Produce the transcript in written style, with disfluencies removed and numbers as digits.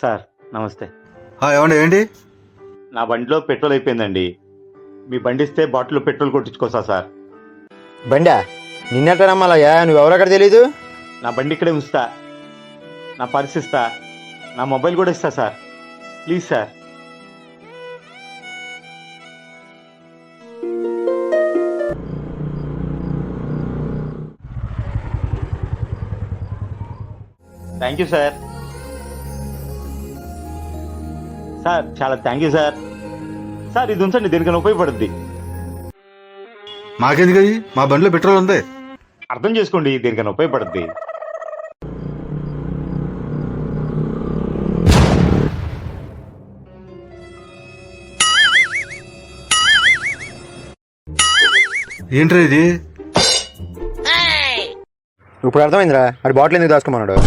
Sir నమస్తే. ఏమండి ఏంటి? నా బండిలో పెట్రోల్ అయిపోయిందండి. మీ బండి ఇస్తే బాటిల్లో పెట్రోల్ కొట్టించుకోసా సార్. బండా నిన్నట్ట నమ్మాలయ్యా, నువ్వెవరక్కడ తెలీదు. నా బండి ఇక్కడే ఉంచుతా, నా పర్స్ ఇస్తా, నా మొబైల్ కూడా ఇస్తా sir. Please sir. Thank you sir. Sir చాలా థ్యాంక్ యూ సార్. సార్ ఇది ఉంచండి, దేనికైనా ఉపయోగపడుద్ది. మాకెందుకు అది? మా బండిలో పెట్రోల్ ఉంది. అర్థం చేసుకోండి, దేనికైనా ఉపయోగపడుద్ది. ఏంట్రా ఇది? ఇప్పుడు అర్థమైందిరా, అది బాటిల్ ఎందుకు దాచుకోమన్నాడు.